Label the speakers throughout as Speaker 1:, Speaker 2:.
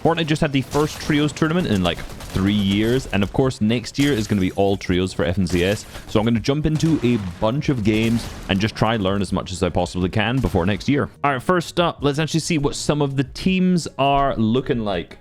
Speaker 1: Fortnite just had the first trios tournament in like 3 years, and of course next year is going to be all trios for FNCS. So I'm going to jump into a bunch of games and just try and learn as much as I possibly can before next year. All right, first up, let's actually see what some of the teams are looking like.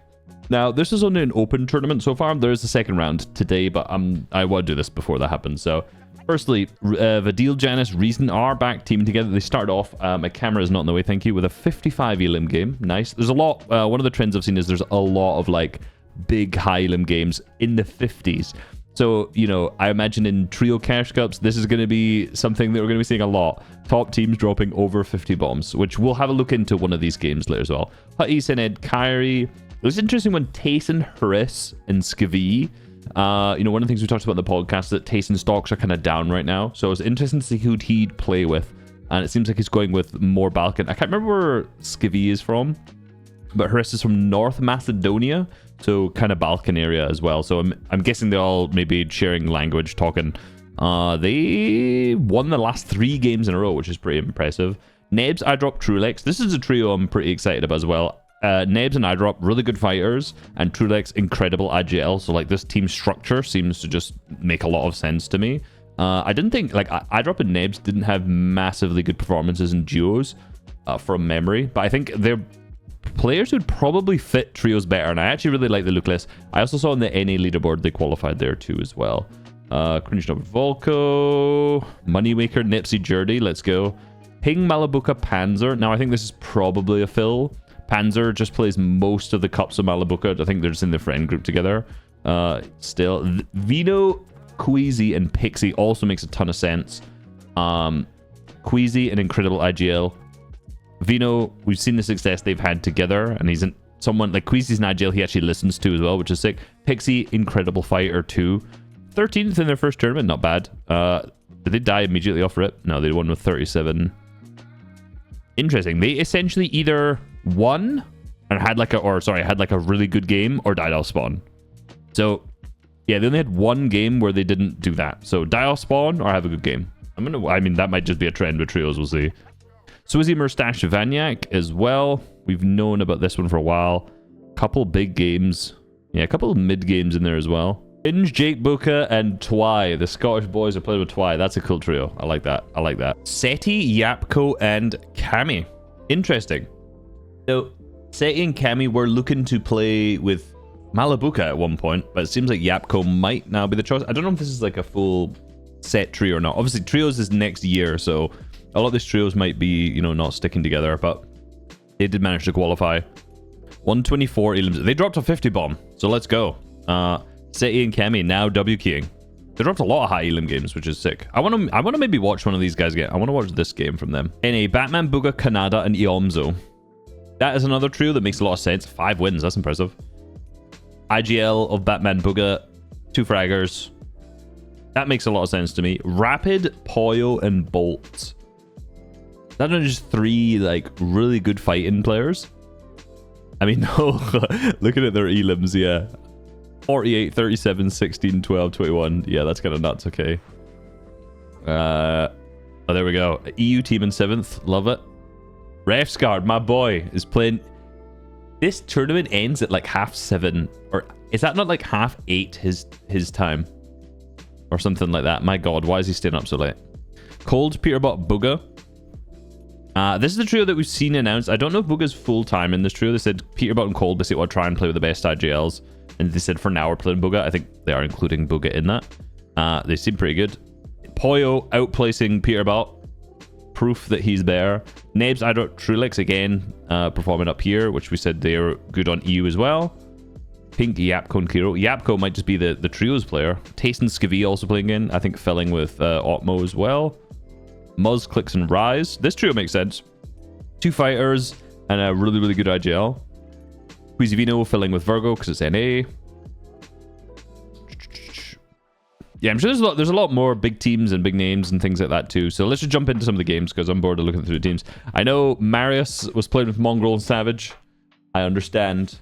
Speaker 1: Now, this is only an open tournament so far. There is a second round today, but I want to do this before that happens. So, firstly, Vadil, Janice, Reason are back teaming together. They start off, my camera is not in the way, thank you, with a 55 elim game. Nice. There's a lot, one of the trends I've seen is there's a lot of, like, big high elim games in the 50s. So, you know, I imagine in Trio Cash Cups, this is going to be something that we're going to be seeing a lot. Top teams dropping over 50 bombs, which we'll have a look into one of these games later as well. Hutty, Sened, Kyrie. It was interesting when Tayson, Harris, and Skavee, you know, one of the things we talked about in the podcast, that Tayson stocks are kind of down right now. So it was interesting to see who he'd play with. And it seems like he's going with more Balkan. I can't remember where Skavee is from, but Harris is from North Macedonia. So kind of Balkan area as well. So I'm guessing they're all maybe sharing language, talking. They won the last 3 games in a row, which is pretty impressive. Nebs, I dropped Trulex. This is a trio I'm pretty excited about as well. Nebs and iDrop, really good fighters, and Trulex, incredible IGL. So, like, this team structure seems to just make a lot of sense to me. I didn't think, like, iDrop and Nebs didn't have massively good performances in duos from memory, but I think they're players who'd probably fit trios better, and I actually really like the look list. I also saw on the NA leaderboard they qualified there too as well. Cringe Number Volko, Moneymaker, Nipsey, Jurdy, let's go. Ping, Malabuka, Panzer. Now, I think this is probably a fill. Panzer just plays most of the cups of Malabuka. I think they're just in the friend group together. Still, Vino, Queasy, and Pixie also makes a ton of sense. Queasy, an incredible IGL. Vino, we've seen the success they've had together, and he's someone like Queasy's an IGL he actually listens to as well, which is sick. Pixie, incredible fighter too. 13th in their first tournament, not bad. Did they die immediately off rip? No, they won with 37. Interesting. They essentially either won and had like a really good game, or died off spawn. So yeah, they only had one game where they didn't do that. So die off spawn or have a good game. I mean, that might just be a trend with trios, we'll see. Swizzy, Mustache, Vanyak as well. We've known about this one for a while. Couple big games. Yeah, a couple of mid games in there as well. Inge, Jake Booker, and Twy. The Scottish boys are playing with Twy. That's a cool trio. I like that. I like that. Seti, Yapko, and Kami. Interesting. So, Seti and Kami were looking to play with Malabuka at one point, but it seems like Yapko might now be the choice. I don't know if this is like a full set trio or not. Obviously, trios is next year, so a lot of these trios might be, you know, not sticking together, but they did manage to qualify. 124 elims. They dropped a 50 bomb, so let's go. Seti and Kami now W keying. They dropped a lot of high elim games, which is sick. I want to maybe watch one of these guys get. I want to watch this game from them. NA, Batman, Booga, Kanada, and Iomzo. That is another trio that makes a lot of sense. 5 wins, that's impressive. IGL of Batman, Booga, 2 fraggers. That makes a lot of sense to me. Rapid, Poyo, and Bolt. That are just 3 like really good fighting players. I mean, no, looking at their elims, yeah. 48, 37, 16, 12, 21. Yeah, that's kind of nuts. Okay. Oh, there we go. EU team in 7th. Love it. Refsguard, my boy, is playing. This tournament ends at like 7:30. Or is that not like 8:30 his time? Or something like that. My God, why is he staying up so late? Cold, Peterbot, Booga. This is the trio that we've seen announced. I don't know if Booga's full-time in this trio. They said Peterbot and Cold basically want to try and play with the best IGLs. And they said for now we're playing Booga. I think they are including Booga in that. They seem pretty good. Poyo outplacing Peterbot. Proof that he's there. Nebs, I don't. Trulex again performing up here, which we said they're good on EU as well. Pink, Yapko, and Kiro. Yapko might just be the trios player. Taste and Skavee also playing in. I think filling with Otmo as well. Muzz, Clicks, and Rise. This trio makes sense. 2 fighters and a really, really good IGL. Quizivino filling with Virgo because it's NA. Yeah, I'm sure there's a lot more big teams and big names and things like that too. So let's just jump into some of the games because I'm bored of looking through the teams. I know Marius was playing with Mongrel and Savage. I understand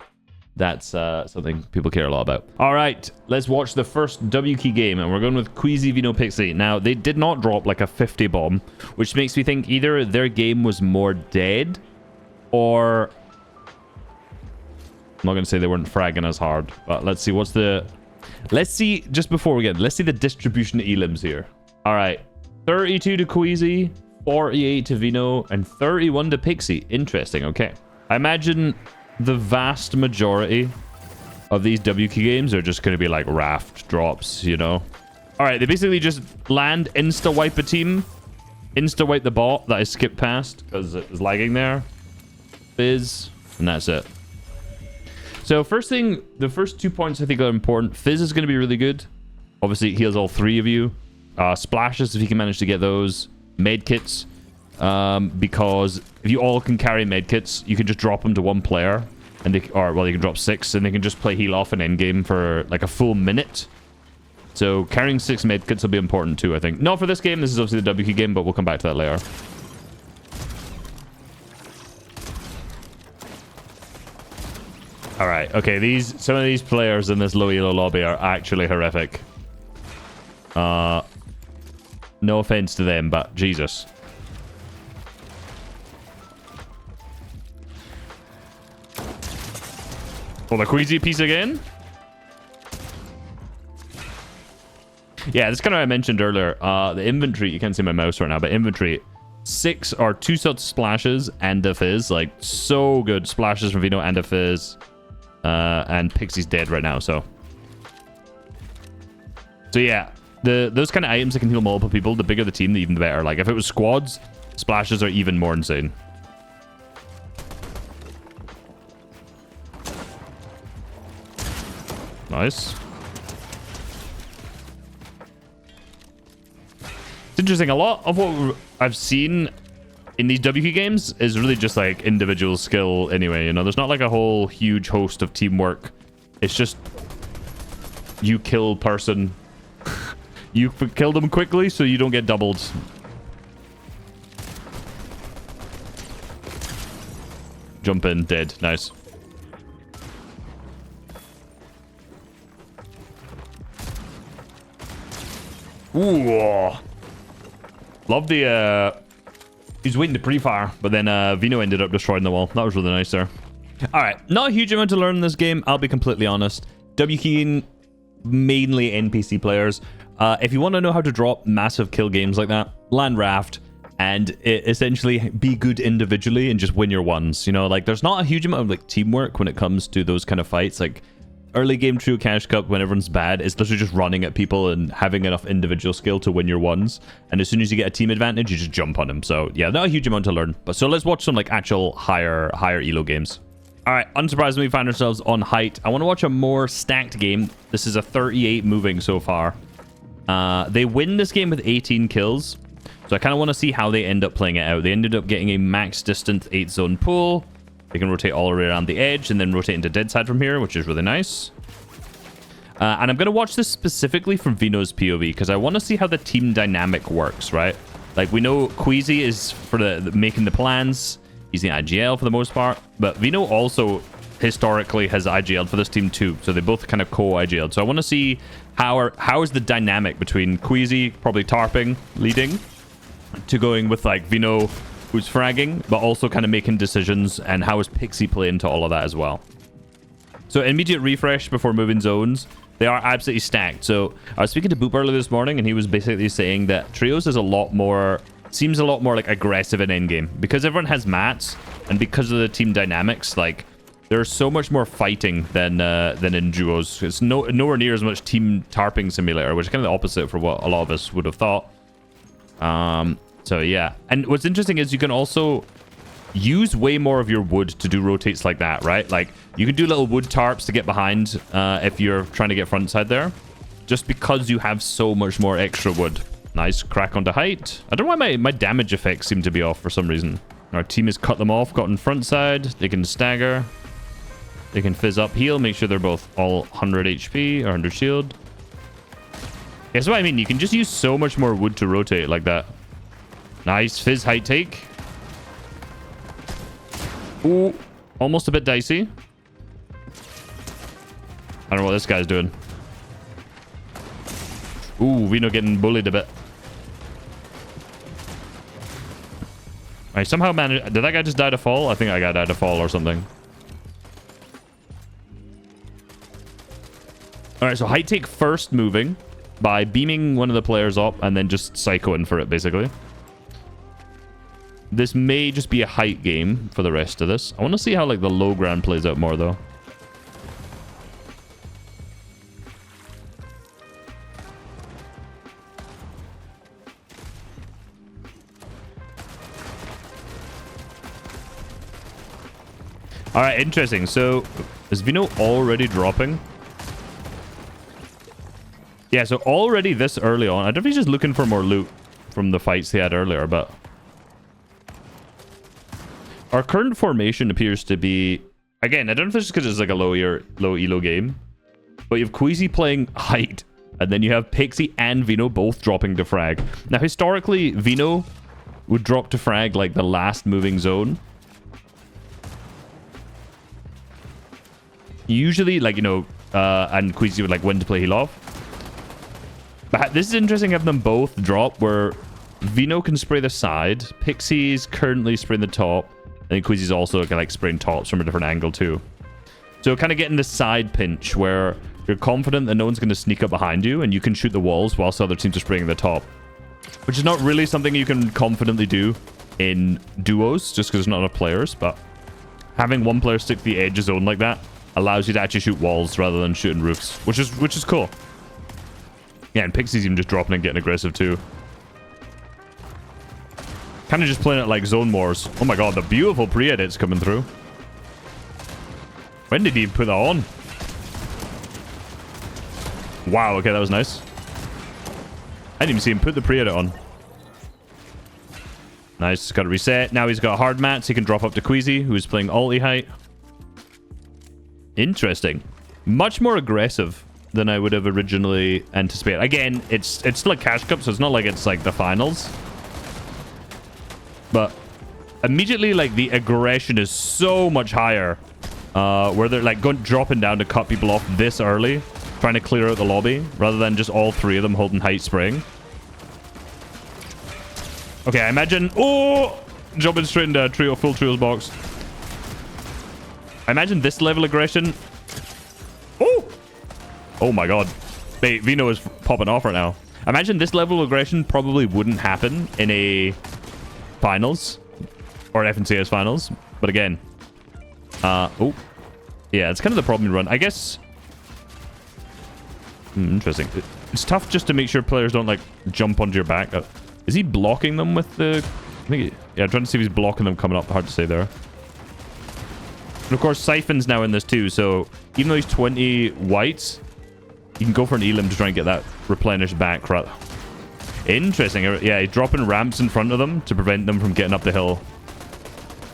Speaker 1: that's something people care a lot about. All right, let's watch the first W key game, and we're going with Queasy, Vino, Pixie. Now, they did not drop like a 50 bomb, which makes me think either their game was more dead or I'm not going to say they weren't fragging as hard, but let's see. Let's see, just before we get, let's see the distribution of elims here. All right. 32 to Queasy, 48 to Vino, and 31 to Pixie. Interesting. Okay. I imagine the vast majority of these WQ games are just going to be like raft drops, you know? All right. They basically just land, insta-wipe a team, insta-wipe the bot that I skipped past because it was lagging there. Fizz, and that's it. So first thing, the first 2 points I think are important. Fizz is going to be really good. Obviously, it heals all 3 of you. Splashes, if you can manage to get those. Medkits, because if you all can carry medkits, you can just drop them to 1 player. And you can drop 6, and they can just play heal off in endgame for like a full minute. So carrying 6 medkits will be important too, I think. Not for this game. This is obviously the WQ game, but we'll come back to that later. All right. Okay. Some of these players in this low elo lobby are actually horrific. No offense to them, but Jesus. Oh, the Queasy piece again? Yeah, that's kind of what I mentioned earlier. The inventory, you can't see my mouse right now, but inventory, 6 or 2 sets of splashes and a fizz. Like, so good. Splashes from Vino and a fizz. And Pixie's dead right now, so yeah, those kind of items that can heal multiple people, the bigger the team, the even better. Like if it was squads, splashes are even more insane. Nice. It's interesting. A lot of what I've seen in these WQ games is really just like individual skill anyway, you know? There's not like a whole huge host of teamwork. It's just you kill person. You kill them quickly so you don't get doubled. Jump in, dead. Nice. Ooh. Love the he's waiting to pre-fire, but then Vino ended up destroying the wall. That was really nice there. All right, not a huge amount to learn in this game, I'll be completely honest. WQ mainly NPC players. If you want to know how to drop massive kill games like that, land raft and essentially be good individually and just win your ones. You know, like there's not a huge amount of like teamwork when it comes to those kind of fights. Like early game True Cash Cup, when everyone's bad, it's literally just running at people and having enough individual skill to win your ones. And as soon as you get a team advantage, you just jump on them. So yeah, not a huge amount to learn. But so let's watch some like actual higher elo games. All right, unsurprisingly, we find ourselves on height. I want to watch a more stacked game. This is a 38 moving so far. They win this game with 18 kills. So I kind of want to see how they end up playing it out. They ended up getting a max distance 8 zone pull. They can rotate all the way around the edge and then rotate into dead side from here, which is really nice. And I'm going to watch this specifically from Vino's POV because I want to see how the team dynamic works, right? Like we know Queasy is for the making the plans. He's the IGL for the most part. But Vino also historically has IGL'd for this team too. So they both kind of co-IGL'd. So I want to see how is the dynamic between Queasy, probably Tarping leading, to going with like Vino who's fragging, but also kind of making decisions, and how is Pixie playing to all of that as well. So immediate refresh before moving zones. They are absolutely stacked. So I was speaking to Boop earlier this morning, and he was basically saying that Trios is seems a lot more like aggressive in endgame because everyone has mats, and because of the team dynamics, like there's so much more fighting than in duos. It's nowhere near as much team tarping simulator, which is kind of the opposite for what a lot of us would have thought. So yeah, and what's interesting is you can also use way more of your wood to do rotates like that, right? Like you can do little wood tarps to get behind if you're trying to get front side there, just because you have so much more extra wood. Nice crack onto height. I don't know why my damage effects seem to be off for some reason. Our team has cut them off, gotten front side. They can stagger. They can fizz up, heal, make sure they're both all 100 HP or 100 shield. Yeah, that's what I mean. You can just use so much more wood to rotate like that. Nice fizz height take. Ooh, almost a bit dicey. I don't know what this guy's doing. Ooh, Vino getting bullied a bit. I somehow managed... Did that guy just die to fall? I think I got died to fall or something. All right, so Height take first moving by beaming one of the players up and then just psychoing for it, basically. This may just be a Height game for the rest of this. I want to see how, like, the low ground plays out more, though. All right, interesting. So, is Vino already dropping? Yeah, so already this early on. I don't know if he's just looking for more loot from the fights he had earlier, but... Our current formation appears to be... Again, I don't know if this is because it's like a low elo game, but you have Queasy playing Height, and then you have Pixie and Vino both dropping to frag. Now, historically, Vino would drop to frag like the last moving zone. Usually, like, you know, and Queasy would like win to play heal off. But this is interesting, have them both drop where Vino can spray the side, Pixie's currently spraying the top, and Queasy's also kind of like spraying tops from a different angle too. So kind of getting the side pinch where you're confident that no one's going to sneak up behind you and you can shoot the walls whilst the other teams are spraying the top. Which is not really something you can confidently do in duos just because there's not enough players, but having one player stick to the edge of zone like that allows you to actually shoot walls rather than shooting roofs, which is cool. Yeah, and Pixie's even just dropping and getting aggressive too. Kind of just playing it like zone wars. Oh my god, the beautiful pre-edits coming through. When did he put that on? Wow, okay, that was nice. I didn't even see him put the pre-edit on. Nice, got to reset. Now he's got hard mats. He can drop up to Queasy, who's playing ulti Height. Interesting. Much more aggressive than I would have originally anticipated. Again, it's still a cash cup, so it's not like it's like the finals. But immediately, like, the aggression is so much higher. Where they're like dropping down to cut people off this early, trying to clear out the lobby, rather than just all three of them holding Height spraying. Okay, I imagine... Oh! Jumping straight into a full trios box. I imagine this level of aggression... Oh! Oh my god. Wait, Vino is popping off right now. I imagine this level of aggression probably wouldn't happen in a finals. Or FNCS finals. But again... oh. Yeah, it's kind of the problem you run. I guess... interesting. It's tough just to make sure players don't, like, jump onto your back. Is he blocking them with the... I think yeah, I'm trying to see if he's blocking them coming up. Hard to say there. And of course, Siphon's now in this too, so even though he's 20 whites, you can go for an elim to try and get that replenished back. Interesting. Yeah, he's dropping ramps in front of them to prevent them from getting up the hill.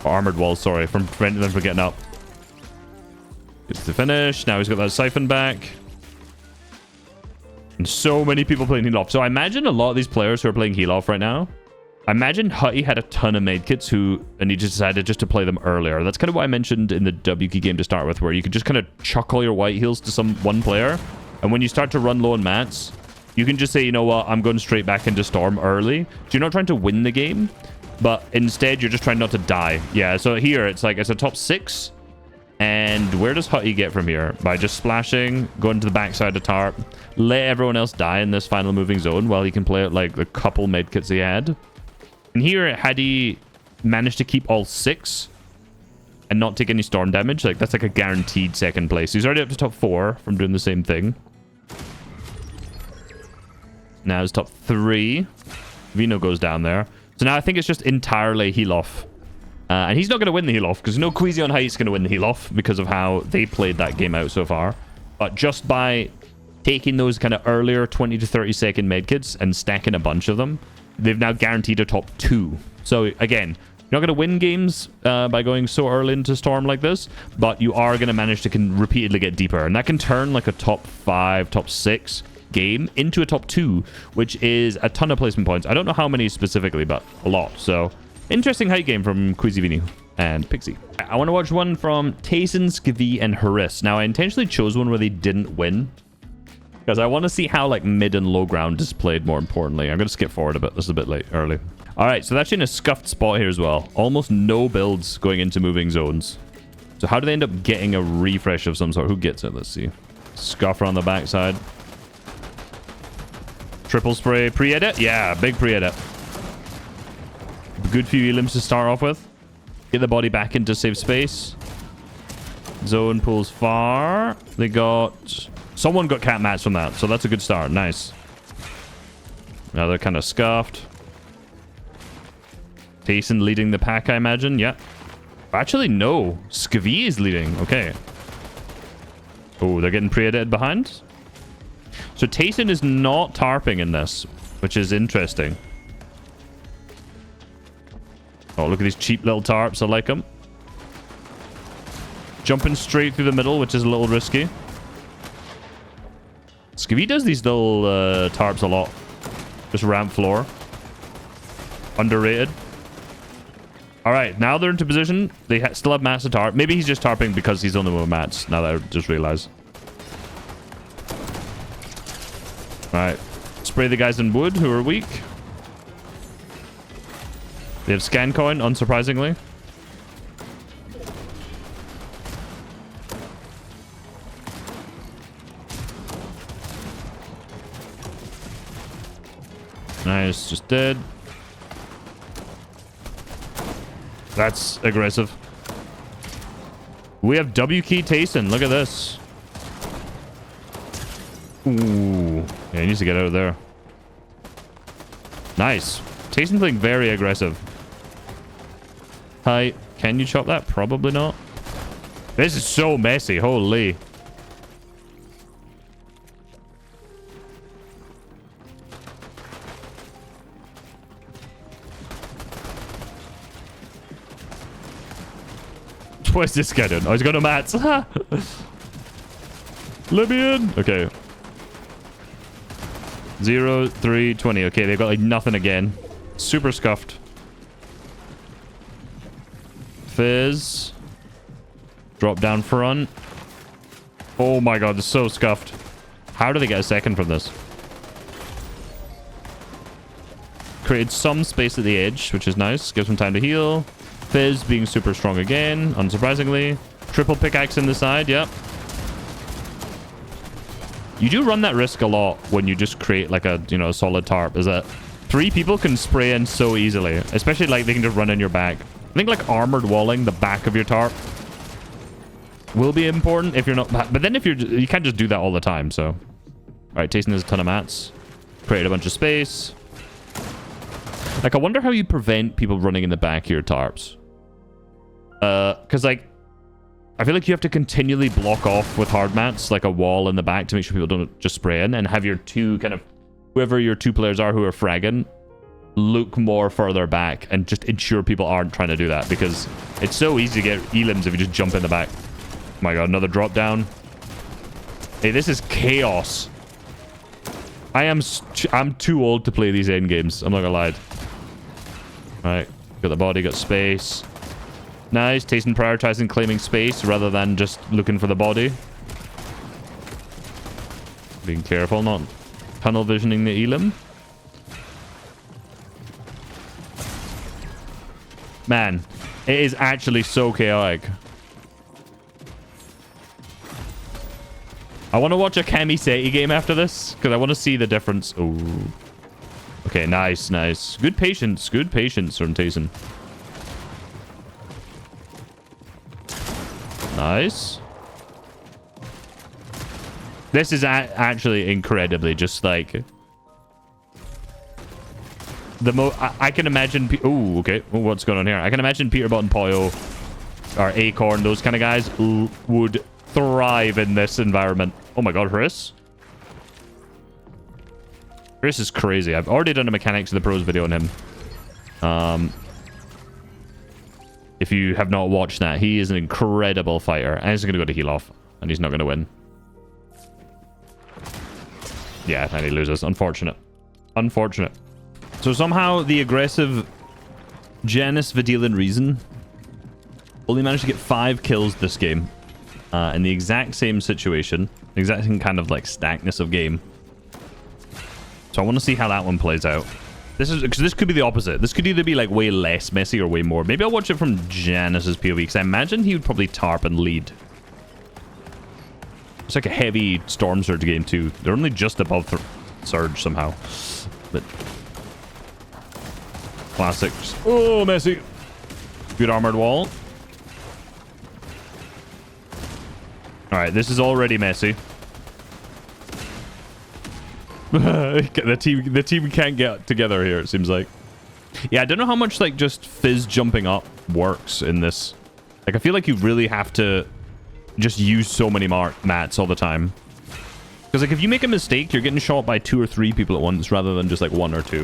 Speaker 1: Or armored walls, sorry, from preventing them from getting up. Gets the finish. Now he's got that Siphon back. And so many people playing heal off. So I imagine a lot of these players who are playing heal off right now, I imagine Hutty had a ton of medkits and he just decided just to play them earlier. That's kind of what I mentioned in the WK game to start with, where you could just kind of chuck all your white heals to one player. And when you start to run low on mats, you can just say, you know what, I'm going straight back into Storm early. So you're not trying to win the game, but instead you're just trying not to die. Yeah, so here it's like it's a top 6. And where does Hutty get from here? By just splashing, going to the backside of Tarp, let everyone else die in this final moving zone while he can play out like the couple medkits he had. And here, had he managed to keep all 6 and not take any storm damage, like that's like a guaranteed second place. He's already up to top 4 from doing the same thing. Now it's top 3. Vino goes down there. So now I think it's just entirely heal off. And he's not going to win the heal off because no Queasy on Height is going to win the heal off because of how they played that game out so far. But just by taking those kind of earlier 20 to 30 second medkits and stacking a bunch of them, they've now guaranteed a top 2. So again, you're not going to win games by going so early into Storm like this, but you are going to manage to repeatedly get deeper. And that can turn like a top 5, top 6 game into a top 2, which is a ton of placement points. I don't know how many specifically, but a lot. So interesting Height game from Queasy Vini and Pixie. I want to watch one from Tayson, Skv, and Haris. Now, I intentionally chose one where they didn't win because I want to see how like mid and low ground is played more importantly. I'm going to skip forward a bit. This is a bit late early. All right, so that's in a scuffed spot here as well. Almost no builds going into moving zones. So how do they end up getting a refresh of some sort? Who gets it? Let's see. Scuffer on the backside. Triple spray pre-edit? Yeah, big pre-edit. Good few elims to start off with. Get the body back into safe space. Zone pulls far. They got... Someone got cat mats from that, so that's a good start. Nice. Now they're kind of scuffed. Tayson leading the pack, I imagine. Yeah. Actually, no. Skv is leading. Okay. Oh, they're getting pre-edited behind. So Tayson is not tarping in this, which is interesting. Oh, look at these cheap little tarps. I like them. Jumping straight through the middle, which is a little risky. Skv does these little tarps a lot. Just ramp floor. Underrated. All right, now they're into position. They still have mats to tarp. Maybe he's just tarping because he's on the with mats. Now that I just realized. All right. Spray the guys in wood who are weak. They have scan coin, unsurprisingly. Nice, just dead. That's aggressive. We have W key Tayson. Look at this. Ooh. Yeah, he needs to get out of there. Nice. Tayson playing very aggressive. Hi. Can you chop that? Probably not. This is so messy. Holy. What's this guy doing? Oh, he's got no mats. Let me in. Okay. 0, 3, 20. Okay, they've got like nothing again. Super scuffed. Fizz. Drop down front. Oh my god, they're so scuffed. How do they get a second from this? Created some space at the edge, which is nice. Gives them time to heal. Fizz being super strong again, unsurprisingly. Triple pickaxe in the side, yep. You do run that risk a lot when you just create like a, you know, a solid tarp, is that 3 people can spray in so easily. Especially like they can just run in your back. I think like armored walling the back of your tarp will be important if you're not... But then if you're... You can't just do that all the time, so... Alright, Tayson has a ton of mats. Create a bunch of space. Like, I wonder how you prevent people running in the back of your tarps. Because, like, I feel like you have to continually block off with hard mats, like a wall in the back to make sure people don't just spray in, and have your two kind of... Whoever your 2 players are who are fragging, look more further back and just ensure people aren't trying to do that, because it's so easy to get elims if you just jump in the back. Oh my god, another drop down. Hey, this is chaos. I'm too old to play these end games. I'm not gonna lie. Alright, got the body, got space. Nice. Tayson prioritizing claiming space rather than just looking for the body. Being careful, not tunnel visioning the elim. Man, it is actually so chaotic. I want to watch a Kamiseti game after this, because I want to see the difference. Oh. Okay, nice, nice. Good patience from Tayson. Nice. This is actually incredibly just like... I can imagine... Oh, okay. Oh, what's going on here? I can imagine Peterbot and Poyo, or Acorn, those kind of guys, would thrive in this environment. Oh my god, Chris. Chris is crazy. I've already done a Mechanics of the Pros video on him. If you have not watched that, he is an incredible fighter. And he's going to go to heal off. And he's not going to win. Yeah, and he loses. Unfortunate. Unfortunate. So somehow the aggressive Janus Vidilin Reason only managed to get 5 kills this game. In the exact same situation. The exact same kind of like stackness of game. So I want to see how that one plays out. This could be the opposite. This could either be like way less messy or way more. Maybe I'll watch it from Janus's POV, because I imagine he would probably tarp and lead. It's like a heavy Storm Surge game too. They're only just above Surge somehow. But classics. Oh, messy. Good armored wall. Alright, this is already messy. the team can't get together here, it seems like. Yeah, I don't know how much like just Fizz jumping up works in this. Like, I feel like you really have to just use so many mats all the time. Because like if you make a mistake, you're getting shot by 2 or 3 people at once rather than just like 1 or 2.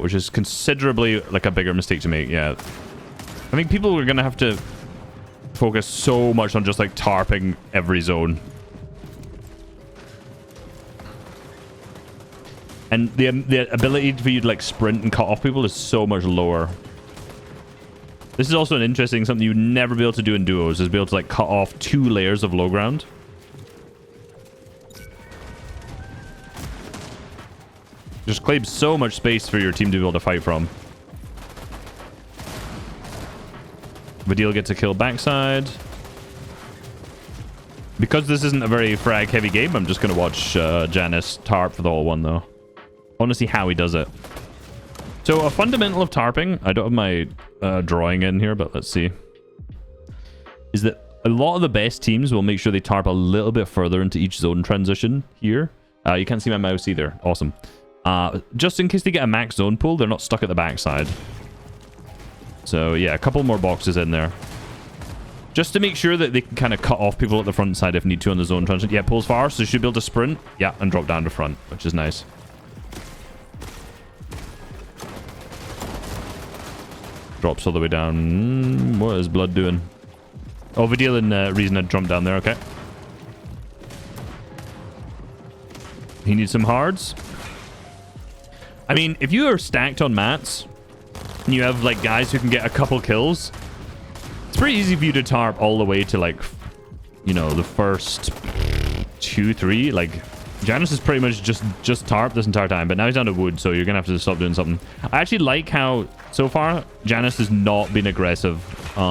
Speaker 1: Which is considerably like a bigger mistake to make. Yeah, I think people are gonna have to focus so much on just like tarping every zone. And the ability for you to like sprint and cut off people is so much lower. This is also an interesting something you'd never be able to do in duos, is be able to like cut off 2 layers of low ground. Just claims so much space for your team to be able to fight from. Vidil gets a kill backside. Because this isn't a very frag heavy game, I'm just going to watch Janus tarp for the whole one though. I want to see how he does it. So a fundamental of tarping, I don't have my drawing in here, but let's see, is that a lot of the best teams will make sure they tarp a little bit further into each zone transition here. You can't see my mouse either. Awesome. Just in case they get a max zone pull, they're not stuck at the backside. So yeah, a couple more boxes in there. Just to make sure that they can kind of cut off people at the front side if need to on the zone transition. Yeah, pulls far, so they should be able to sprint. Yeah, and drop down to front, which is nice. Drops all the way down. What is Blood doing? Oh, Vidil and Reason had jumped down there. Okay. He needs some hards. I mean, if you are stacked on mats and you have like guys who can get a couple kills, it's pretty easy for you to tarp all the way to like, you know, the first 2, 3. Like Janus is pretty much just tarp this entire time, but now he's down to wood, so you're gonna have to stop doing something. I actually like how so far Janus has not been aggressive. A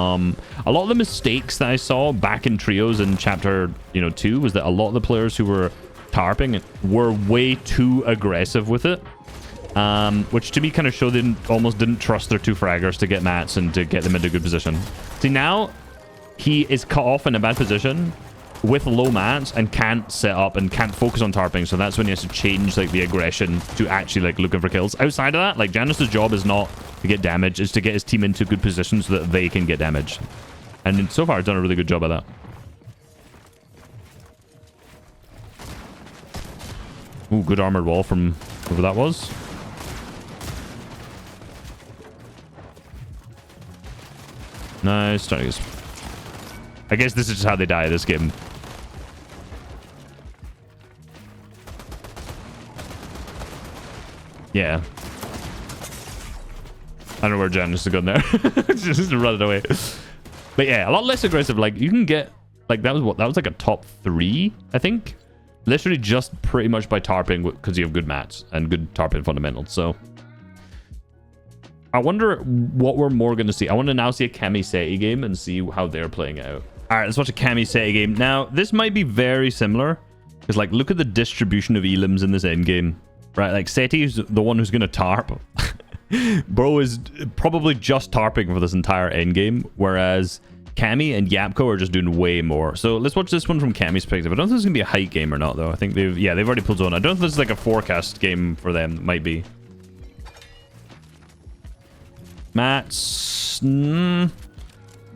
Speaker 1: lot of the mistakes that I saw back in trios in chapter 2 was that a lot of the players who were tarping were way too aggressive with it, which to me kind of showed they almost didn't trust their 2 fraggers to get mats and to get them into good position. See, now he is cut off in a bad position with low mats and can't set up and can't focus on tarping, so that's when he has to change like the aggression to actually like looking for kills. Outside of that, like Janus's job is not to get damage, it's to get his team into good positions so that they can get damage, and so far he's done a really good job of that. Ooh, good armored wall from whoever that was. Nice. I guess this is just how they die this game. Yeah. I don't know where Janus is going there. Just run it away. But yeah, a lot less aggressive. Like, you can get... Like, that was what? That was like a top 3, I think. Literally just pretty much by tarping, because you have good mats and good tarping fundamentals. So I wonder what we're more going to see. I want to now see a Kami-Seti game and see how they're playing out. All right, let's watch a Kami-Seti game. Now, this might be very similar, because like, look at the distribution of elims in this end game. Right, like Seti is the one who's going to tarp. Bro is probably just tarping for this entire end game, whereas Kami and Yapko are just doing way more. So let's watch this one from Kami's perspective. I don't think it's going to be a height game or not, though. I think they've already pulled zone. I don't think this is like a forecast game for them. It might be. Mats. I don't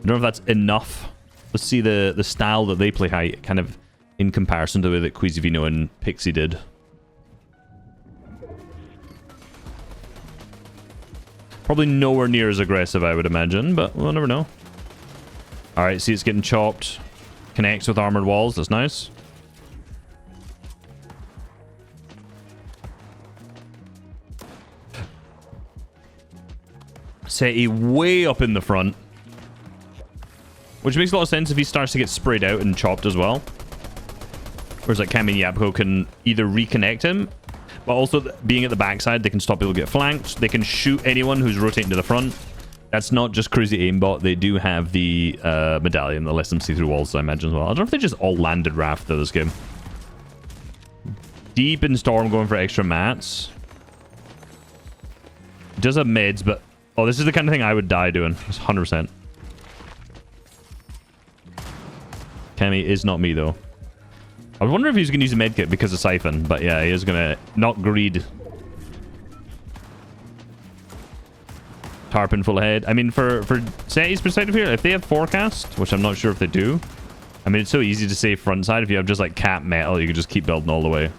Speaker 1: know if that's enough. Let's see the style that they play height, kind of in comparison to the way that Quizivino and Pixie did. Probably nowhere near as aggressive, I would imagine, but we'll never know. All right, see, it's getting chopped. Connects with armored walls. That's nice. Seti way up in the front, which makes a lot of sense if he starts to get sprayed out and chopped as well. Whereas like Kami and Yapko can either reconnect him, but also being at the backside, they can stop people get flanked. They can shoot anyone who's rotating to the front. That's not just crazy aimbot. They do have the medallion that lets them see through walls, I imagine, as well. I don't know if they just all landed Raft, though, this game. Deep in Storm going for extra mats. Does have mids, but... Oh, this is the kind of thing I would die doing. 100%. Kemi is not me, though. I wonder if he's going to use a medkit because of Siphon, but yeah, he is going to not greed. Tarping full ahead. I mean, for Seti's perspective here, if they have forecast, which I'm not sure if they do, I mean, it's so easy to say front side. If you have just like cap metal, you can just keep building all the way.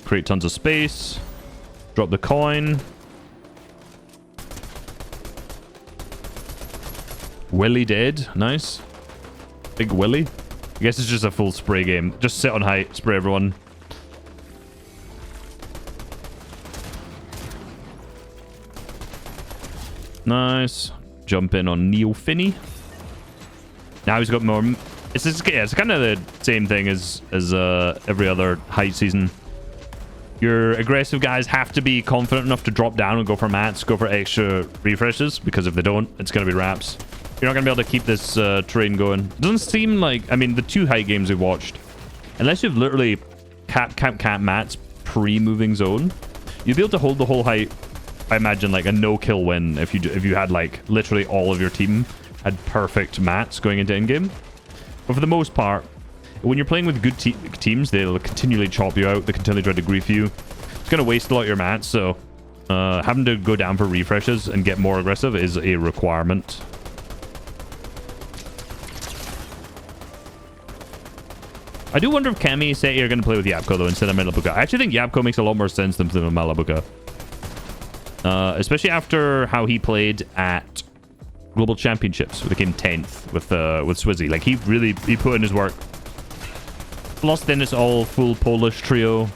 Speaker 1: Create tons of space. Drop the coin. Willy dead. Nice. Big Willy. I guess it's just a full spray game. Just sit on height, spray everyone. Nice. Jump in on Neo Finney. Now he's got more... It's kind of the same thing as every other height season. Your aggressive guys have to be confident enough to drop down and go for mats, go for extra refreshes, because if they don't, it's going to be wraps. You're not going to be able to keep this train going. It doesn't seem like... I mean, the 2 height games we've watched, unless you've literally cap mats pre-moving zone, you'll be able to hold the whole height. I imagine like a no-kill win if you had like literally all of your team had perfect mats going into endgame. But for the most part, when you're playing with good teams, they'll continually chop you out. They continually try to grief you. It's going to waste a lot of your mats, so having to go down for refreshes and get more aggressive is a requirement. I do wonder if Kemi and Seti are going to play with Yapko, though, instead of Malabuka. I actually think Yapko makes a lot more sense than Malabuka. Especially after how he played at Global Championships, where they came 10th with Swizzy. Like, he put in his work. Plus, then it's all full Polish trio.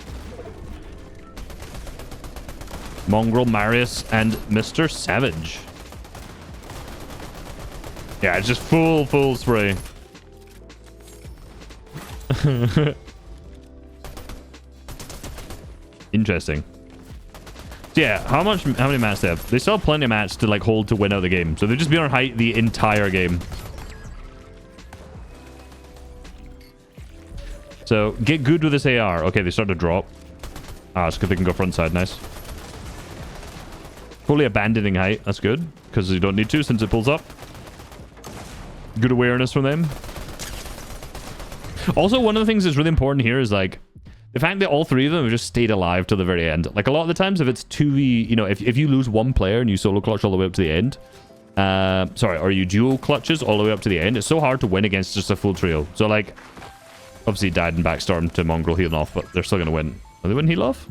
Speaker 1: Mongrel, Marius, and Mr. Savage. Yeah, it's just full spray. Interesting. So yeah, how many mats they have? They still have plenty of mats to like hold to win out the game. So they've just been on height the entire game. So get good with this AR. Okay, they start to drop. Ah, it's good they can go front side. Nice. Fully abandoning height. That's good because you don't need to since it pulls up. Good awareness from them. Also, one of the things that's really important here is like the fact that all 3 of them have just stayed alive till the very end. Like a lot of the times, if it's 2v, you know, if you lose one player and you solo clutch all the way up to the end, or you dual clutches all the way up to the end, it's so hard to win against just a full trio. So like, obviously died in Backstorm to Mongrel healing off, but they're still gonna win. Are they winning heal off?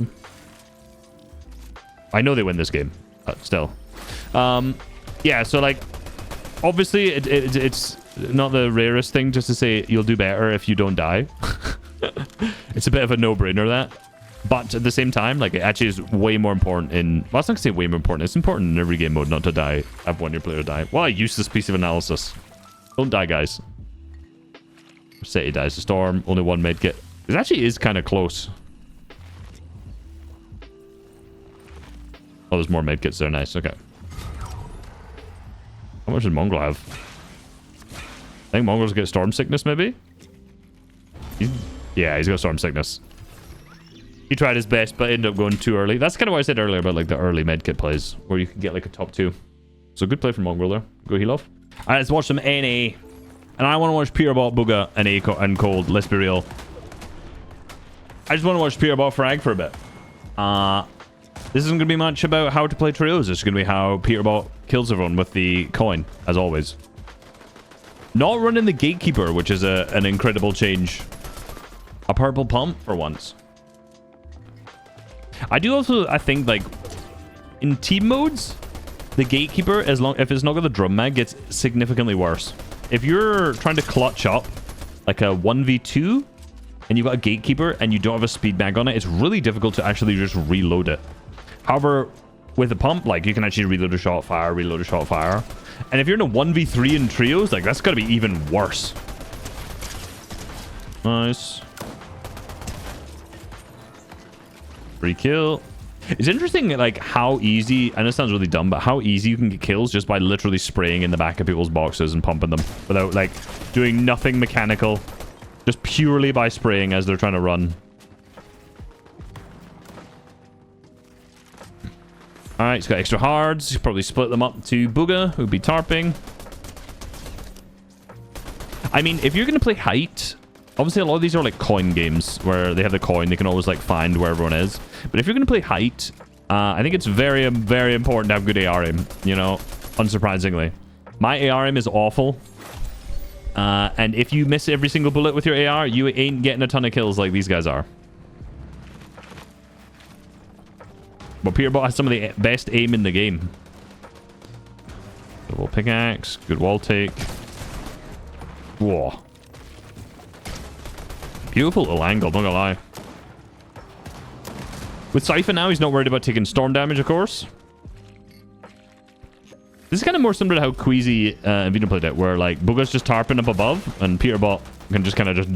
Speaker 1: I know they win this game, but still. Yeah, so like, obviously it's not the rarest thing just to say you'll do better if you don't die. It's a bit of a no-brainer, that. But at the same time, like, it actually is way more important in... Well, I was not going to say way more important. It's important in every game mode not to die. Have one of your player die. Well, a useless piece of analysis. Don't die, guys. Seti dies to Storm. Only one medkit. It actually is kind of close. Oh, there's more medkits there. Nice. Okay. How much did Mongrel have? I think Mongrel's get Storm Sickness, maybe? Yeah, he's got Storm Sickness. He tried his best, but ended up going too early. That's kind of what I said earlier about like the early medkit plays, where you can get like a top 2. So good play from Mongrel there. Go heal off. Alright, let's watch some NA. And I want to watch Purebot, Booga, and Cold. Let's be real. I just want to watch Purebot frag for a bit. This isn't going to be much about how to play trios. It's going to be how Peterbot kills everyone with the coin, as always. Not running the Gatekeeper, which is an incredible change. A purple pump for once. I do also, I think, like, in team modes, the Gatekeeper, if it's not got the drum mag, gets significantly worse. If you're trying to clutch up, like a 1v2, and you've got a Gatekeeper, and you don't have a speed mag on it, it's really difficult to actually just reload it. However, with a pump, like, you can actually reload a shot fire, reload a shot fire. And if you're in a 1v3 in trios, like, that's gotta be even worse. Nice. Free kill. It's interesting, like, how easy, and it sounds really dumb, but how easy you can get kills just by literally spraying in the back of people's boxes and pumping them without, like, doing nothing mechanical. Just purely by spraying as they're trying to run. Alright, he's got extra hards. He'll probably split them up to Booga, who'd be tarping. I mean, if you're going to play height, obviously a lot of these are like coin games where they have the coin. They can always like find where everyone is. But if you're going to play height, I think it's very, very important to have good AR aim, you know, unsurprisingly. My AR aim is awful. And if you miss every single bullet with your AR, you ain't getting a ton of kills like these guys are. But Peterbot has some of the best aim in the game. Double pickaxe, good wall take. Whoa. Beautiful little angle, not gonna lie. With Sypha now, he's not worried about taking storm damage, of course. This is kind of more similar to how Queasy and Vino played it, where like Booga's just tarping up above, and Peterbot can just kind of just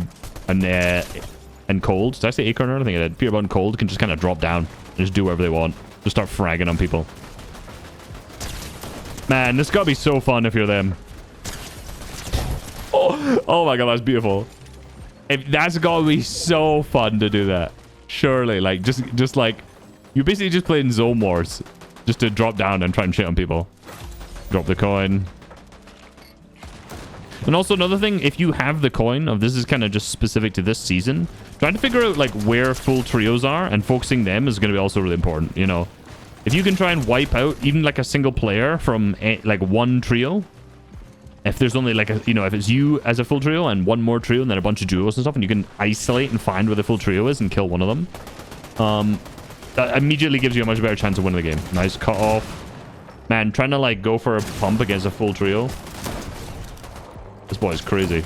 Speaker 1: and Cold. Did I say Acorn? I think I did. Peterbot and Cold can just kind of drop down and just do whatever they want. Just start fragging on people. Man, this gotta be so fun if you're them. Oh my god, that's beautiful. That's gotta be so fun to do that. Surely, like just like you're basically just playing Zone Wars, just to drop down and try and shit on people. Drop the coin. And also another thing, if you have the coin, this is kind of just specific to this season, trying to figure out like where full trios are and focusing them is going to be also really important, you know. If you can try and wipe out even like a single player from like one trio, if there's only like a, you know, if it's you as a full trio and one more trio and then a bunch of duos and stuff, and you can isolate and find where the full trio is and kill one of them, that immediately gives you a much better chance of winning the game. Nice cut off. Man, trying to like go for a pump against a full trio. This boy is crazy.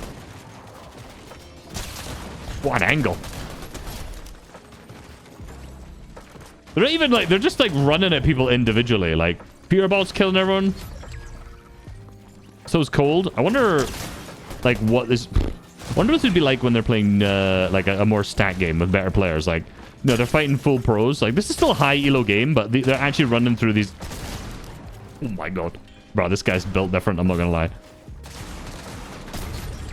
Speaker 1: What angle. They're not even like, they're just like running at people individually. Like, Peterbot's killing everyone. So is Cold. I wonder, like, what this... I wonder what it would be like when they're playing, like, a more stat game with better players. Like, you know, they're fighting full pros. Like, this is still a high-elo game, but they're actually running through these... Oh my god. Bro, this guy's built different, I'm not gonna lie.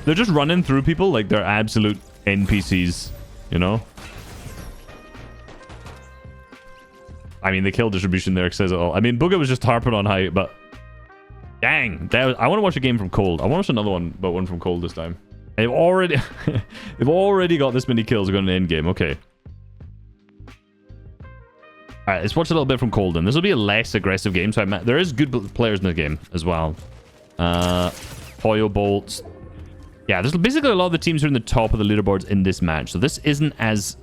Speaker 1: They're just running through people like they're absolute NPCs, you know? I mean, the kill distribution there says it all. I mean, Booga was just harping on height, but... Dang. I want to watch a game from Cold. I want to watch another one, but one from Cold this time. They've already... they've already got this many kills going to end game. Okay. Alright, let's watch a little bit from Cold then. This will be a less aggressive game, so there is good players in the game as well. Hoyo Bolts. Yeah, there's basically a lot of the teams who are in the top of the leaderboards in this match. So this isn't as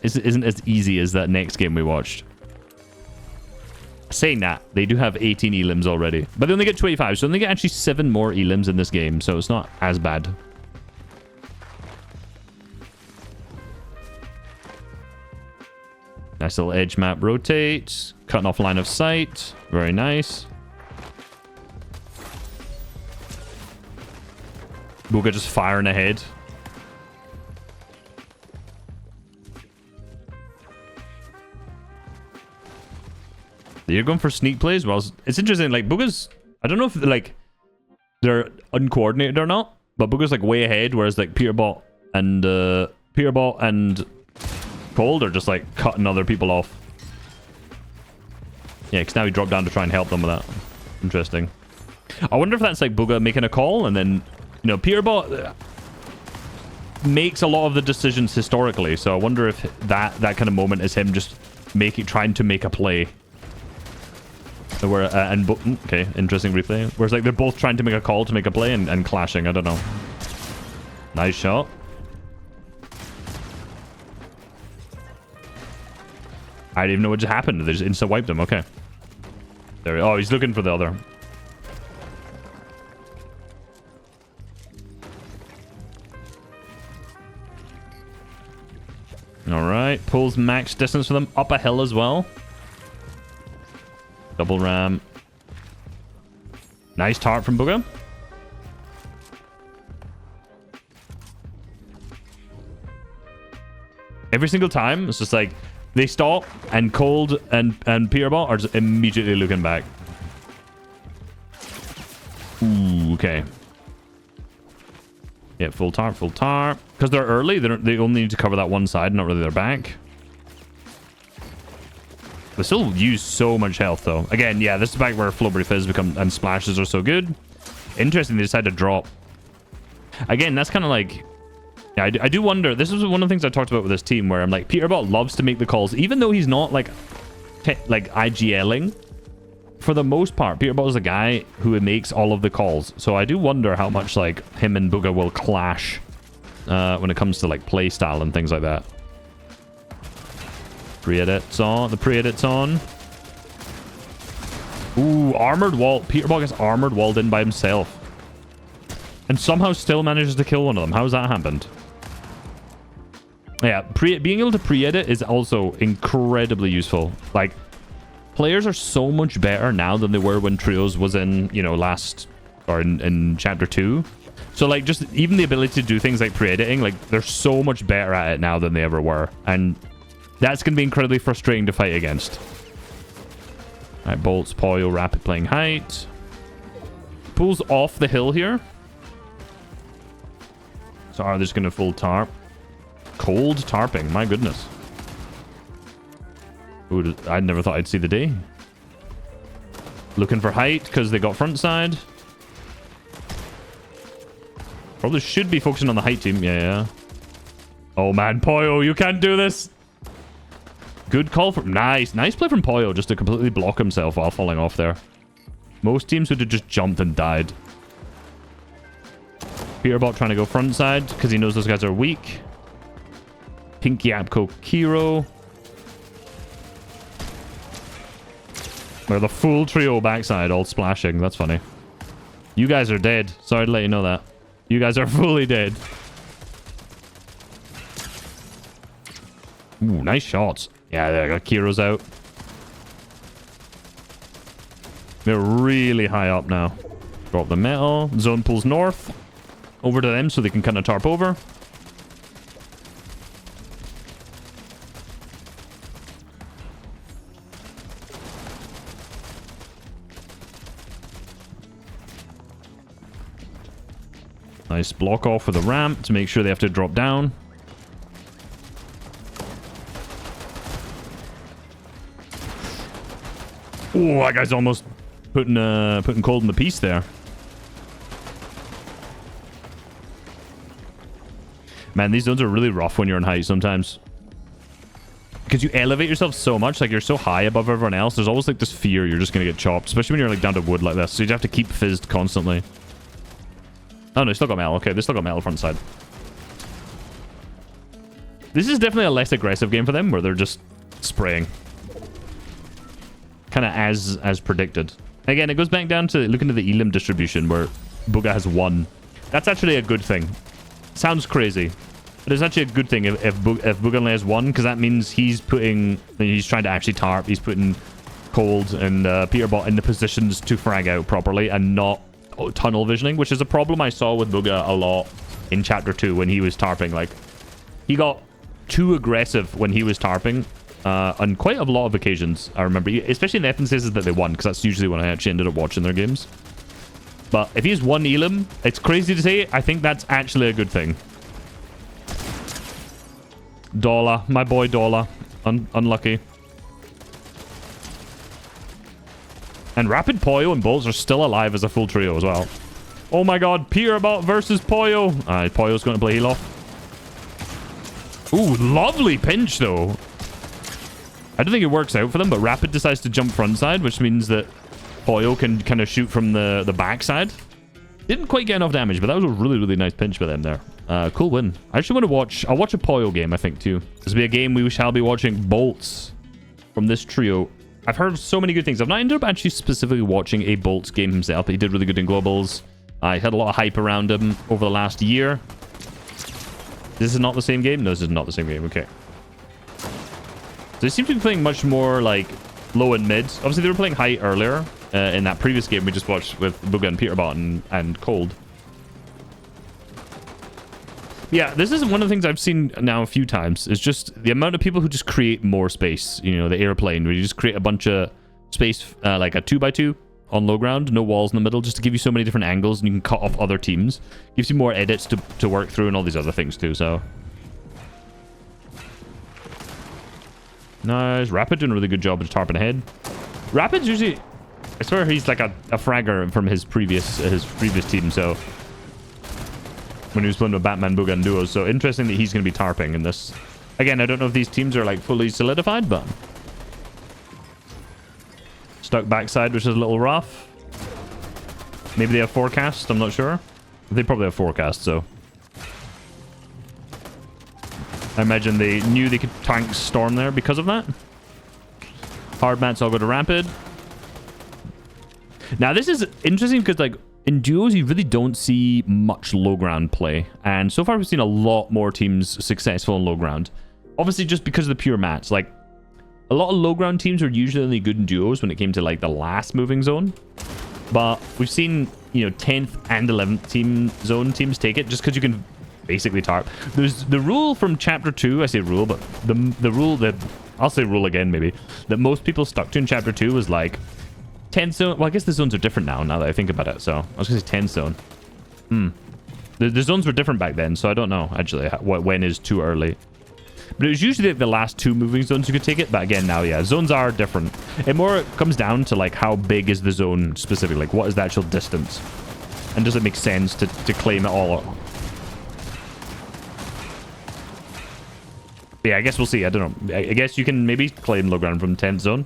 Speaker 1: isn't as easy as that next game we watched. Saying that, they do have 18 elims already, but they only get 25, so they get actually 7 more elims in this game, so it's not as bad. Nice little edge map rotate, cutting off line of sight, very nice. Booga just firing ahead. You're going for sneak plays? Well, it's interesting. Like, Booga's... I don't know if, like, they're uncoordinated or not, but Booga's, like, way ahead, whereas, like, Peterbot and Cold are just, like, cutting other people off. Yeah, because now he dropped down to try and help them with that. Interesting. I wonder if that's, like, Booga making a call, and then, you know, Peterbot makes a lot of the decisions historically, so I wonder if that kind of moment is him just trying to make a play. Where okay, interesting replay. Whereas like they're both trying to make a call to make a play and clashing. I don't know. Nice shot. I didn't even know what just happened. They just insta wiped him. Okay. There. Oh, he's looking for the other. All right. Pulls max distance for them up a hill as well. Double ram. Nice tart from Booga. Every single time, it's just like They stop, and Cold and Peterbot are just immediately looking back. Ooh, okay. Yeah, full tarp, full tarp. Because they're early, they only need to cover that one side, not really their back. They still use so much health, though. Again, yeah, this is back where Flowberry Fizz and splashes are so good. Interesting, they decided to drop. Again, that's kind of like... Yeah, I do wonder. This is one of the things I talked about with this team, where I'm like, Peterbot loves to make the calls, even though he's not like IGLing. For the most part, Peterbot is the guy who makes all of the calls. So I do wonder how much like him and Booga will clash when it comes to like play style and things like that. Pre-edit's on. The pre-edit's on. Ooh, armored wall. Peterbot gets armored walled in by himself. And somehow still manages to kill one of them. How's that happened? Yeah, being able to pre-edit is also incredibly useful. Like, players are so much better now than they were when Trios was in, you know, in Chapter 2. So, like, just even the ability to do things like pre-editing, like, they're so much better at it now than they ever were. And that's going to be incredibly frustrating to fight against. Alright, Bolts, Poyo, Rapid playing height. Pulls off the hill here. So are they just going to full tarp? Cold tarping, my goodness. Ooh, I never thought I'd see the day. Looking for height because they got front side. Probably should be focusing on the height team. Yeah. Oh man, Poyo, you can't do this. Good call from... Nice play from Poyo just to completely block himself while falling off there. Most teams would have just jumped and died. Peterbot trying to go front side because he knows those guys are weak. Pinky Apco Kiro. They're the full trio backside, all splashing. That's funny. You guys are dead. Sorry to let you know that. You guys are fully dead. Ooh, nice shots. Yeah, they got Kiro's out. They're really high up now. Drop the metal. Zone pulls north. Over to them so they can kind of tarp over. Nice block off with a ramp to make sure they have to drop down. Oh, that guy's almost putting Cold in the piece there. Man, these zones are really rough when you're on height sometimes. Because you elevate yourself so much, like you're so high above everyone else, there's always like this fear you're just going to get chopped. Especially when you're like down to wood like this. So you have to keep fizzed constantly. Oh no, they still got metal. Okay, they still got metal front side. This is definitely a less aggressive game for them, where they're just spraying. Kind of as predicted. Again, it goes back down to looking at the Elim distribution, where Booga has 1. That's actually a good thing. Sounds crazy, but it's actually a good thing if Booga only has 1, because that means he's trying to actually tarp. He's putting Cold and Peterbot in the positions to frag out properly and not tunnel visioning, which is a problem I saw with Booga a lot in Chapter 2 when he was tarping. Like, he got too aggressive when he was tarping on quite a lot of occasions, I remember. Especially in the instances that they won, because that's usually when I actually ended up watching their games. But if he's 1 Elim, it's crazy to say, I think that's actually a good thing. Dollar, my boy Dollar. Unlucky. And Rapid, Poyo, and Bolts are still alive as a full trio as well. Oh my god, Peterbot versus Poyo. Poyo's going to play heal off. Ooh, lovely pinch though. I don't think it works out for them, but Rapid decides to jump frontside, which means that Poyo can kind of shoot from the backside. Didn't quite get enough damage, but that was a really, really nice pinch by them there. Cool win. I actually want to watch... I'll watch a Poyo game, I think, too. This will be a game we shall be watching Bolts from this trio. I've heard so many good things. I've not ended up actually specifically watching a Bolts game himself, but he did really good in Globals. I had a lot of hype around him over the last year. This is not the same game? No, this is not the same game. Okay. So they seem to be playing much more, like, low and mid. Obviously, they were playing high earlier in that previous game we just watched with Booga and Peterbot and Cold. Yeah, this is one of the things I've seen now a few times. Is just the amount of people who just create more space. You know, the airplane, where you just create a bunch of space, like a 2x2 on low ground, no walls in the middle, just to give you so many different angles, and you can cut off other teams. Gives you more edits to work through and all these other things too, so. Nice. Rapid doing a really good job of tarping ahead. Rapid's usually... I swear he's like a fragger from his previous team, so... When he was playing with Batman, Booga, and Duos. So interesting that he's going to be tarping in this. Again, I don't know if these teams are like fully solidified, but... Stuck backside, which is a little rough. Maybe they have forecast, I'm not sure. They probably have forecast, so... I imagine they knew they could tank Storm there because of that. Hard mats all go to Rapid. Now, this is interesting because, like, in duos, you really don't see much low ground play. And so far, we've seen a lot more teams successful in low ground. Obviously, just because of the pure mats. Like, a lot of low ground teams were usually only good in duos when it came to, like, the last moving zone. But we've seen, you know, 10th and 11th team zone teams take it just because you can... basically tarp. There's the rule from chapter 2. I say rule, but the rule that I'll say rule again maybe that most people stuck to in chapter 2 was like 10 zone. Well, I guess the zones are different now that I think about it. So I was gonna say 10 zone. The zones were different back then, so I don't know actually when is too early. But it was usually like the last 2 moving zones you could take it. But again, now yeah, zones are different. It more comes down to like how big is the zone specifically, like what is the actual distance, and does it make sense to claim it all. Yeah, I guess we'll see. I don't know. I guess you can maybe claim low ground from 10th zone.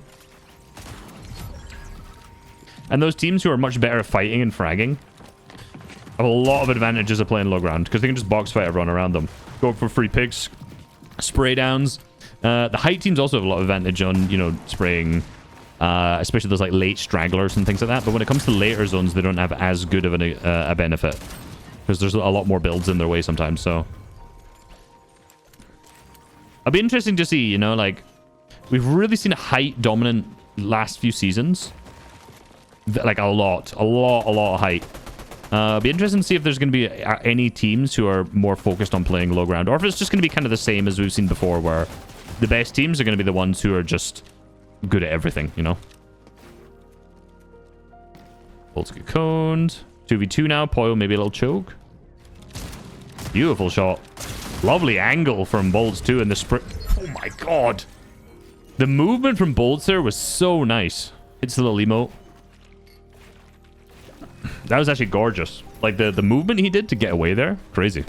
Speaker 1: And those teams who are much better at fighting and fragging have a lot of advantages of playing low ground because they can just box fight everyone around them. Go for free picks, spray downs. The height teams also have a lot of advantage on, you know, spraying, especially those like late stragglers and things like that. But when it comes to later zones, they don't have as good of a benefit because there's a lot more builds in their way sometimes, so... It'll be interesting to see, you know, like, we've really seen a height dominant last few seasons. Like, a lot of height. It'll be interesting to see if there's going to be any teams who are more focused on playing low ground, or if it's just going to be kind of the same as we've seen before, where the best teams are going to be the ones who are just good at everything, you know? Bolts get coned. 2v2 now. Poil, maybe a little choke. Beautiful shot. Lovely angle from Bolts too, and the sprint. Oh my god. The movement from Bolts there was so nice. It's a little emote. That was actually gorgeous. Like the movement he did to get away there. Crazy.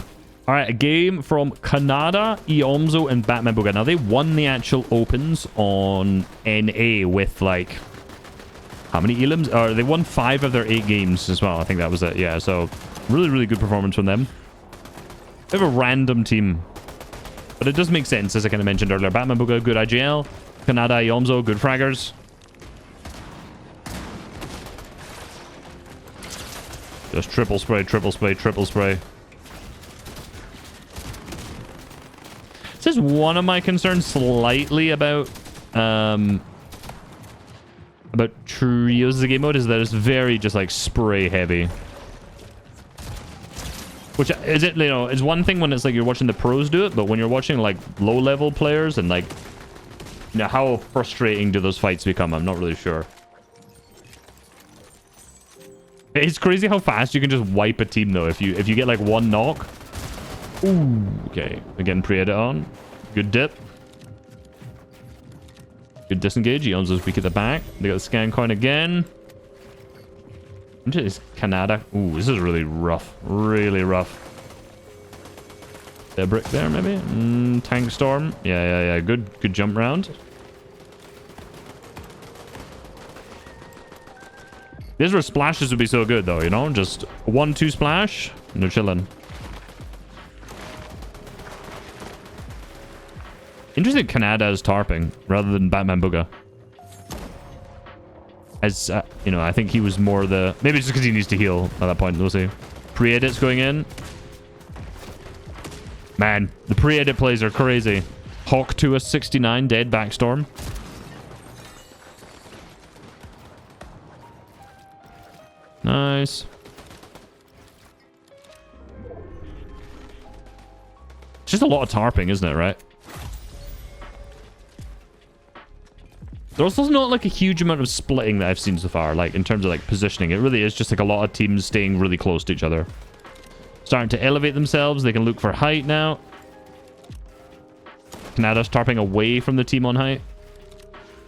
Speaker 1: Alright, a game from Canada, Iomzo, and Batman Booga. Now they won the actual opens on NA with like... How many elims? They won 5 of their 8 games as well. I think that was it. Yeah, so really, really good performance from them. They have a random team. But it does make sense, as I kind of mentioned earlier. Batman Booga, good IGL. Canada, Iomzo, good fraggers. Just triple spray, triple spray, triple spray. This is one of my concerns slightly about trios as a game mode, is that it's very just like spray heavy. Which is it, you know, it's one thing when it's like you're watching the pros do it, but when you're watching like low level players and like, you know, how frustrating do those fights become? I'm not really sure. It's crazy how fast you can just wipe a team though if you get like one knock. Ooh, okay. Again, pre-edit on. Good dip. Good disengage. Ionzo's weak at the back. They got the scan coin again. Is Canada. Ooh, this is really rough. Really rough. A brick there, maybe? Tank storm. Yeah. Good jump round. This is where splashes would be so good, though, you know? Just 1-2 splash, and they're chilling. Interesting Canada is tarping, rather than Batman Booga. As, you know, I think he was more the... Maybe it's just because he needs to heal at that point, we'll see. Pre-edits going in. Man, the pre-edit plays are crazy. Hawk to a 69, dead backstorm. Nice. just a lot of tarping, isn't it, right? There's also not like a huge amount of splitting that I've seen so far, like in terms of like positioning. It really is just like a lot of teams staying really close to each other. Starting to elevate themselves. They can look for height now. Canada's tarping away from the team on height.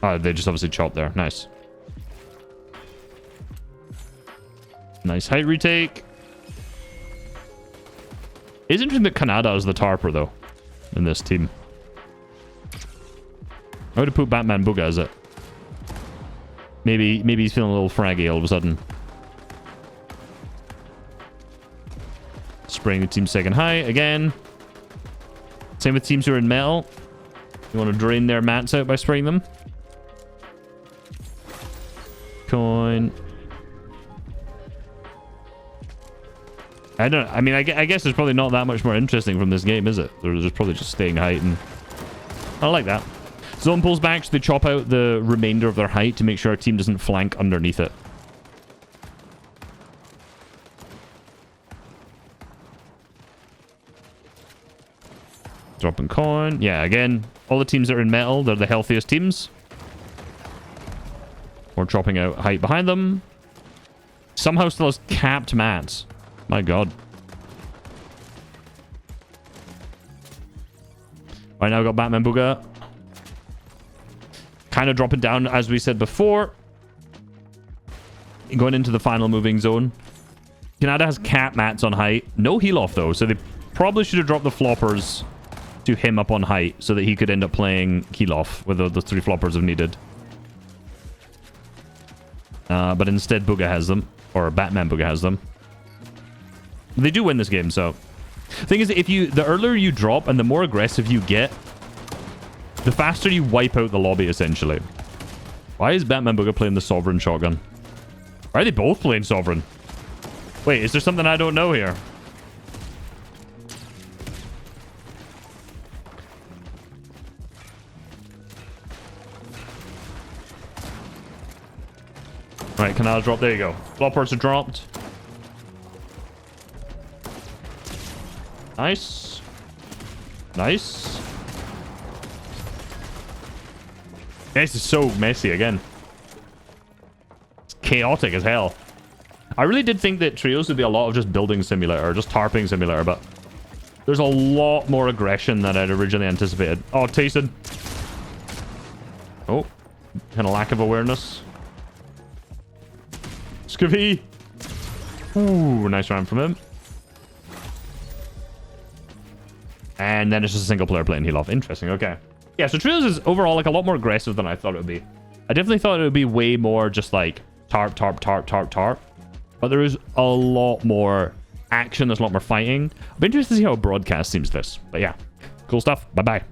Speaker 1: Oh, they just obviously chopped there. Nice. Nice height retake. It's interesting that Canada is the tarper, though, in this team. I would have put Batman Booga as it. Maybe he's feeling a little fraggy all of a sudden. Spraying the team second high again. Same with teams who are in metal. You want to drain their mats out by spraying them. Coin. I mean, I guess there's probably not that much more interesting from this game, is it? There's probably just staying height, and I like that. Zone pulls back, so they chop out the remainder of their height to make sure our team doesn't flank underneath it. Dropping coin. Yeah, again, all the teams that are in metal, they're the healthiest teams. We're chopping out height behind them. Somehow still has capped mats. My god. Right now we've got Batman Booga. Kind of dropping down, as we said before. Going into the final moving zone. Canada has cap mats on height. No heal off, though, so they probably should have dropped the floppers to him up on height so that he could end up playing heal off with the 3 floppers if needed. But instead, Booga has them. Or Batman Booga has them. They do win this game, so... The thing is, the earlier you drop and the more aggressive you get, the faster you wipe out the lobby, essentially. Why is Batman Booga playing the Sovereign shotgun? Why are they both playing Sovereign? Wait, is there something I don't know here? Right, Canal drop. There you go. Floppers are dropped. Nice. Nice. This is so messy again. It's chaotic as hell. I really did think that Trios would be a lot of just building simulator, or just tarping simulator, but there's a lot more aggression than I'd originally anticipated. Oh, tasted. Oh, kind of lack of awareness. Scavvy. Ooh, nice round from him. And then it's just a single player playing heal off. Interesting, okay. Yeah, so Trios is overall like a lot more aggressive than I thought it would be. I definitely thought it would be way more just like tarp, tarp, tarp, tarp, tarp. But there is a lot more action. There's a lot more fighting. I'll be interested to see how a broadcast seems this. But yeah, cool stuff. Bye-bye.